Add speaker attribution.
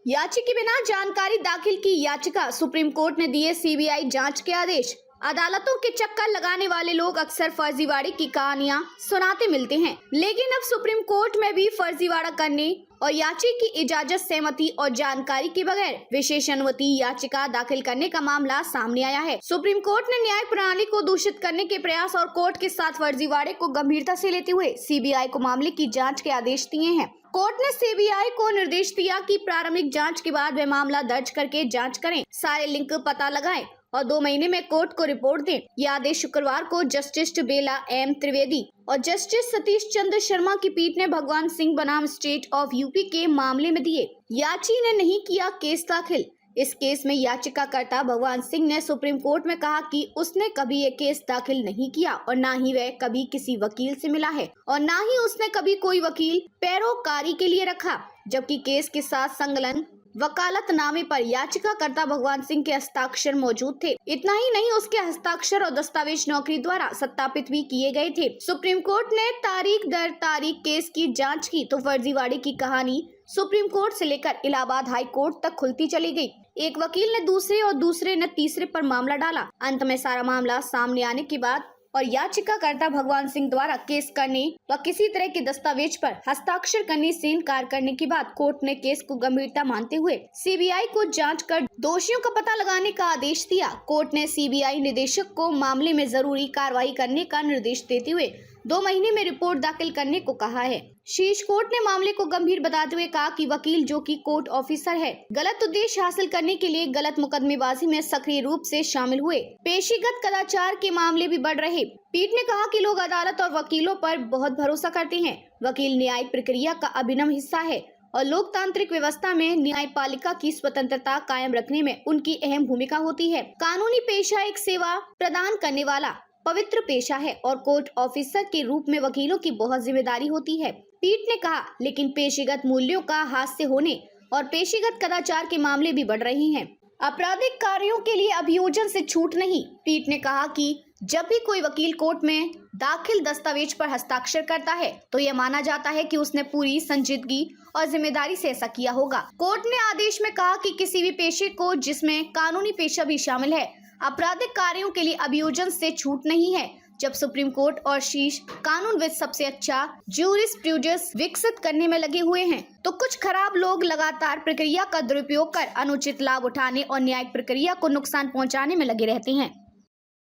Speaker 1: याची के बिना जानकारी दाखिल की याचिका, सुप्रीम कोर्ट ने दिए सीबीआई जांच के आदेश। अदालतों के चक्कर लगाने वाले लोग अक्सर फर्जीवाड़े की कहानियां सुनाते मिलते हैं, लेकिन अब सुप्रीम कोर्ट में भी फर्जीवाड़ा करने और याची की इजाजत, सहमति और जानकारी के बगैर विशेष अनुमति याचिका दाखिल करने का मामला सामने आया है। सुप्रीम कोर्ट ने न्याय प्रणाली को दूषित करने के प्रयास और कोर्ट के साथ फर्जीवाड़े को गंभीरता से लेते हुए सीबीआई को मामले की जाँच के आदेश दिए हैं। कोर्ट ने सीबीआई को निर्देश दिया कि प्रारंभिक जांच के बाद वे मामला दर्ज करके जांच करें, सारे लिंक पता लगाएं और 2 महीने में कोर्ट को रिपोर्ट दें। यह आदेश शुक्रवार को जस्टिस बेला एम त्रिवेदी और जस्टिस सतीश चंद्र शर्मा की पीठ ने भगवान सिंह बनाम स्टेट ऑफ यूपी के मामले में दिए। याची ने नहीं किया केस दाखिल। इस केस में याचिकाकर्ता भगवान सिंह ने सुप्रीम कोर्ट में कहा कि उसने कभी ये केस दाखिल नहीं किया और न ही वह कभी किसी वकील से मिला है और न ही उसने कभी कोई वकील पैरोकारी के लिए रखा, जबकि केस के साथ संलग्न वकालतनामे पर याचिकाकर्ता भगवान सिंह के हस्ताक्षर मौजूद थे। इतना ही नहीं, उसके हस्ताक्षर और दस्तावेज नौकरी द्वारा सत्यापित भी किए गए थे। सुप्रीम कोर्ट ने तारीख दर तारीख केस की जांच की तो फर्जीवाड़े की कहानी सुप्रीम कोर्ट से लेकर इलाहाबाद हाई कोर्ट तक खुलती चली गई। एक वकील ने दूसरे और दूसरे ने तीसरे पर मामला डाला। अंत में सारा मामला सामने आने के बाद और याचिकाकर्ता भगवान सिंह द्वारा केस करने व किसी तरह के दस्तावेज पर हस्ताक्षर करने से इनकार करने के बाद कोर्ट ने केस को गंभीरता मानते हुए सीबीआई को जांच कर दोषियों का पता लगाने का आदेश दिया। कोर्ट ने सीबीआई निदेशक को मामले में जरूरी कार्रवाई करने का निर्देश देते हुए 2 महीने में रिपोर्ट दाखिल करने को कहा है। शीर्ष कोर्ट ने मामले को गंभीर बताते हुए कहा कि वकील, जो कि कोर्ट ऑफिसर है, गलत उद्देश्य हासिल करने के लिए गलत मुकदमेबाजी में सक्रिय रूप से शामिल हुए। पेशीगत कदाचार के मामले भी बढ़ रहे। पीठ ने कहा कि लोग अदालत और वकीलों पर बहुत भरोसा करते हैं। वकील न्यायिक प्रक्रिया का अभिन्न हिस्सा है और लोकतांत्रिक व्यवस्था में न्यायपालिका की स्वतंत्रता कायम रखने में उनकी अहम भूमिका होती है। कानूनी पेशा एक सेवा प्रदान करने वाला पवित्र पेशा है और कोर्ट ऑफिसर के रूप में वकीलों की बहुत जिम्मेदारी होती है। पीठ ने कहा, लेकिन पेशीगत मूल्यों का हास्य होने और पेशीगत कदाचार के मामले भी बढ़ रहे हैं। आपराधिक कार्यों के लिए अभियोजन से छूट नहीं। पीठ ने कहा कि जब भी कोई वकील कोर्ट में दाखिल दस्तावेज पर हस्ताक्षर करता है तो यह माना जाता है कि उसने पूरी संजीदगी और जिम्मेदारी से ऐसा किया होगा। कोर्ट ने आदेश में कहा कि किसी भी पेशे को, जिसमें कानूनी पेशा भी शामिल है, आपराधिक कार्यों के लिए अभियोजन से छूट नहीं है। जब सुप्रीम कोर्ट और शीर्ष कानूनविद सबसे अच्छा ज्यूरिस्प्रूडेंस विकसित करने में लगे हुए हैं, तो कुछ खराब लोग लगातार प्रक्रिया का दुरुपयोग कर अनुचित लाभ उठाने और न्यायिक प्रक्रिया को नुकसान पहुंचाने में लगे रहते हैं।